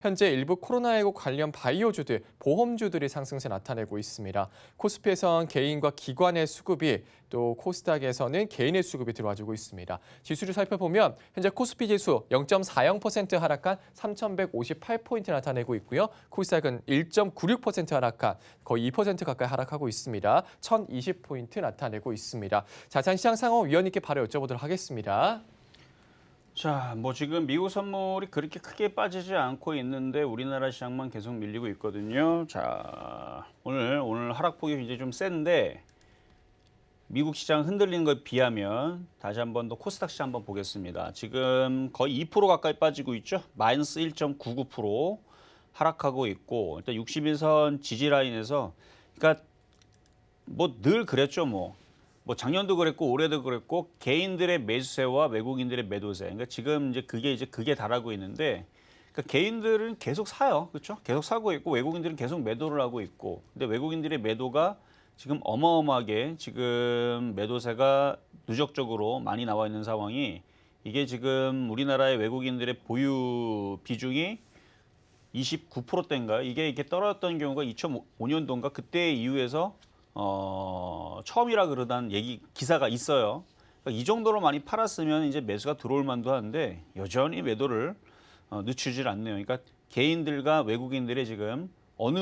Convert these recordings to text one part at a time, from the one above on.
현재 일부 코로나19 관련 바이오주들, 보험주들이 상승세 나타내고 있습니다. 코스피에선 개인과 기관의 수급이, 또 코스닥에서는 개인의 수급이 들어와주고 있습니다. 지수를 살펴보면 현재 코스피 지수 0.40% 하락한 3,158포인트 나타내고 있고요. 코스닥은 1.96% 하락한 거의 2% 가까이 하락하고 있습니다. 1,020포인트 나타내고 있습니다. 자산시장 상황 위원님께 바로 여쭤보도록 하겠습니다. 자, 뭐 지금 미국 선물이 그렇게 크게 빠지지 않고 있는데 우리나라 시장만 계속 밀리고 있거든요. 자, 오늘 하락폭이 굉장히 좀 센데 미국 시장 흔들리는 것에 비하면 다시 한번 더 코스닥 시장 한번 보겠습니다. 지금 거의 2% 가까이 빠지고 있죠. 마이너스 1.99% 하락하고 있고 일단 60일선 지지 라인에서 그러니까 뭐 늘 그랬죠, 뭐 작년도 그랬고 올해도 그랬고 개인들의 매수세와 외국인들의 매도세. 그러니까 지금 이제 그게 달하고 있는데 그러니까 개인들은 계속 사요. 그렇죠? 계속 사고 있고 외국인들은 계속 매도를 하고 있고. 근데 외국인들의 매도가 지금 어마어마하게 지금 매도세가 누적적으로 많이 나와 있는 상황이 이게 지금 우리나라의 외국인들의 보유 비중이 29%대인가요? 이게 이렇게 떨어졌던 경우가 2005년도인가 그때 이후에서 처음이라 그러던 기사가 있어요. 그러니까 이 정도로 많이 팔았으면 이제 매수가 들어올 만도 한데 여전히 매도를 늦추질 않네요. 그러니까 개인들과 외국인들의 지금 어느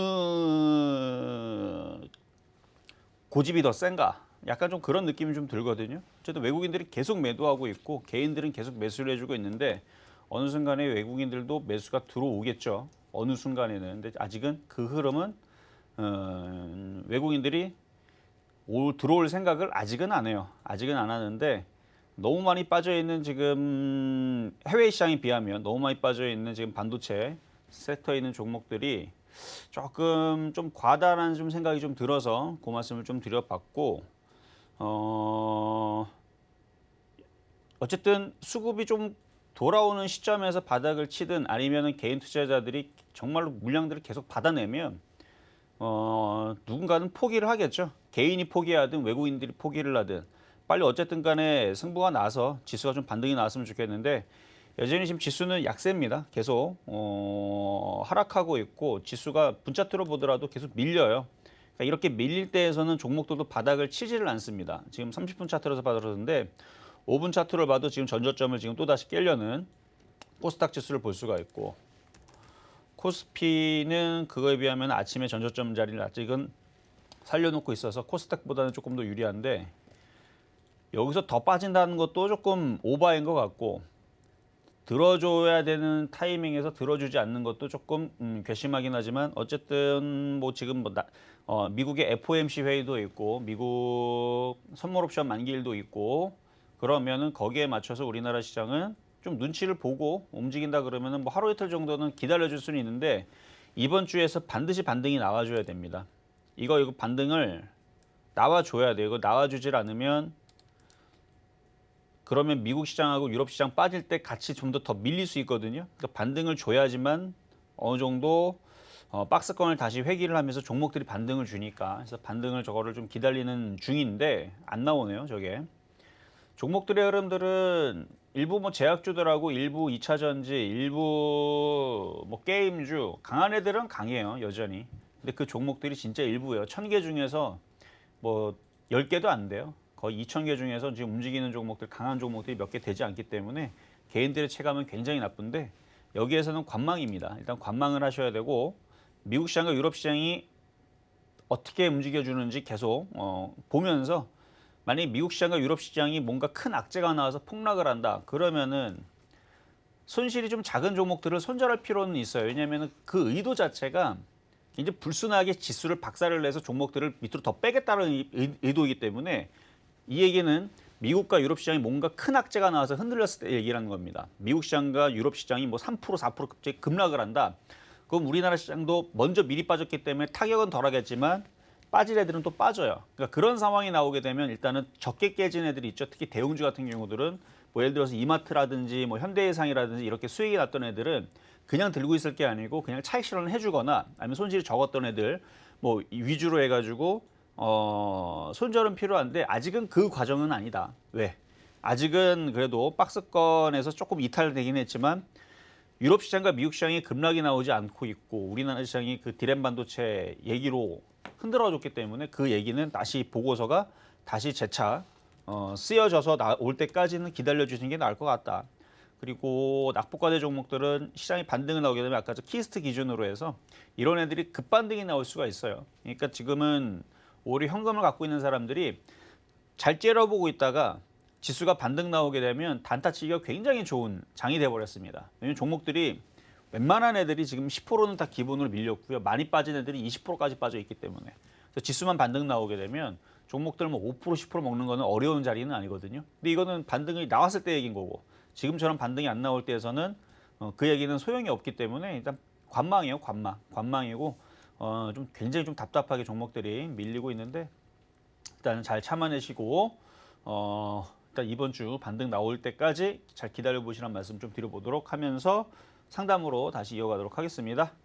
고집이 더 센가? 약간 좀 그런 느낌이 좀 들거든요. 어쨌든 외국인들이 계속 매도하고 있고 개인들은 계속 매수를 해주고 있는데 어느 순간에 외국인들도 매수가 들어오겠죠. 어느 순간에는. 근데 아직은 그 흐름은 외국인들이 들어올 생각을 아직은 안 해요. 아직은 안 하는데 너무 많이 빠져 있는 지금 해외 시장에 비하면 너무 많이 빠져 있는 지금 반도체 섹터에 있는 종목들이 조금 좀 과다라는 좀 생각이 좀 들어서 그 말씀을 좀 드려봤고 어쨌든 수급이 좀 돌아오는 시점에서 바닥을 치든 아니면은 개인 투자자들이 정말로 물량들을 계속 받아내면 누군가는 포기를 하겠죠. 개인이 포기하든 외국인들이 포기를 하든 빨리 어쨌든 간에 승부가 나서 지수가 좀 반등이 나왔으면 좋겠는데 여전히 지금 지수는 약세입니다. 계속 하락하고 있고 지수가 분차트로 보더라도 계속 밀려요. 그러니까 이렇게 밀릴 때에서는 종목들도 바닥을 치지를 않습니다. 지금 30분 차트로서 봐들었는데 5분 차트를 봐도 지금 전저점을 지금 또다시 깨려는 코스닥 지수를 볼 수가 있고 코스피는 그거에 비하면 아침에 전저점 자리를 아직은 살려놓고 있어서 코스닥보다는 조금 더 유리한데 여기서 더 빠진다는 것도 조금 오바인 것 같고 들어줘야 되는 타이밍에서 들어주지 않는 것도 조금 괘씸하긴 하지만 어쨌든 뭐 지금 미국의 FOMC 회의도 있고 미국 선물 옵션 만기일도 있고 그러면은 거기에 맞춰서 우리나라 시장은 좀 눈치를 보고 움직인다 그러면은 뭐 하루 이틀 정도는 기다려줄 수는 있는데 이번 주에서 반드시 반등이 나와줘야 됩니다. 이거 반등을 나와줘야 돼요. 이거 나와주질 않으면 그러면 미국 시장하고 유럽 시장 빠질 때 같이 좀 더 밀릴 수 있거든요. 그러니까 반등을 줘야지만 어느 정도 박스권을 다시 회귀를 하면서 종목들이 반등을 주니까 그래서 반등을 저거를 좀 기다리는 중인데 안 나오네요. 저게. 종목들의 흐름들은 일부 뭐 제약주들하고 일부 2차 전지, 일부 뭐 게임주 강한 애들은 강해요. 여전히. 근데 그 종목들이 진짜 일부예요. 1000개 중에서 뭐 10개도 안 돼요. 거의 2000개 중에서 지금 움직이는 종목들, 강한 종목들이 몇 개 되지 않기 때문에 개인들의 체감은 굉장히 나쁜데 여기에서는 관망입니다. 일단 관망을 하셔야 되고 미국 시장과 유럽 시장이 어떻게 움직여주는지 계속 보면서 만약에 미국 시장과 유럽 시장이 뭔가 큰 악재가 나와서 폭락을 한다. 그러면은 손실이 좀 작은 종목들을 손절할 필요는 있어요. 왜냐하면 그 의도 자체가 이제 불순하게 지수를 박살을 내서 종목들을 밑으로 더 빼겠다는 의도이기 때문에 이 얘기는 미국과 유럽 시장이 뭔가 큰 악재가 나와서 흔들렸을 때 얘기라는 겁니다. 미국 시장과 유럽 시장이 뭐 3%, 4% 갑자기 급락을 한다. 그럼 우리나라 시장도 먼저 미리 빠졌기 때문에 타격은 덜하겠지만 빠질 애들은 또 빠져요. 그러니까 그런 상황이 나오게 되면 일단은 적게 깨진 애들이 있죠. 특히 대형주 같은 경우들은 뭐 예를 들어서 이마트라든지 뭐 현대해상이라든지 이렇게 수익이 났던 애들은 그냥 들고 있을 게 아니고 그냥 차익 실현을 해주거나 아니면 손실이 적었던 애들 뭐 위주로 해가지고 손절은 필요한데 아직은 그 과정은 아니다. 왜? 아직은 그래도 박스권에서 조금 이탈되긴 했지만 유럽 시장과 미국 시장이 급락이 나오지 않고 있고 우리나라 시장이 그 디램 반도체 얘기로 흔들어줬기 때문에 그 얘기는 다시 보고서가 다시 재차 쓰여져서 올 때까지는 기다려주시는 게 나을 것 같다. 그리고 낙폭과대 종목들은 시장이 반등을 나오게 되면 아까 저 키스트 기준으로 해서 이런 애들이 급반등이 나올 수가 있어요. 그러니까 지금은 오히려 현금을 갖고 있는 사람들이 잘 째려보고 있다가 지수가 반등 나오게 되면 단타 치기가 굉장히 좋은 장이 돼버렸습니다. 왜냐하면 종목들이 웬만한 애들이 지금 10%는 다 기본으로 밀렸고요. 많이 빠진 애들이 20%까지 빠져 있기 때문에 그래서 지수만 반등 나오게 되면 종목들 뭐 5% 10% 먹는 거는 어려운 자리는 아니거든요. 근데 이거는 반등이 나왔을 때 얘기인 거고 지금처럼 반등이 안 나올 때에서는 그 얘기는 소용이 없기 때문에 일단 관망이에요. 관망이고 좀 굉장히 좀 답답하게 종목들이 밀리고 있는데 일단은 잘 참아내시고 일단 이번 주 반등 나올 때까지 잘 기다려 보시라는 말씀 좀 드려보도록 하면서 상담으로 다시 이어가도록 하겠습니다.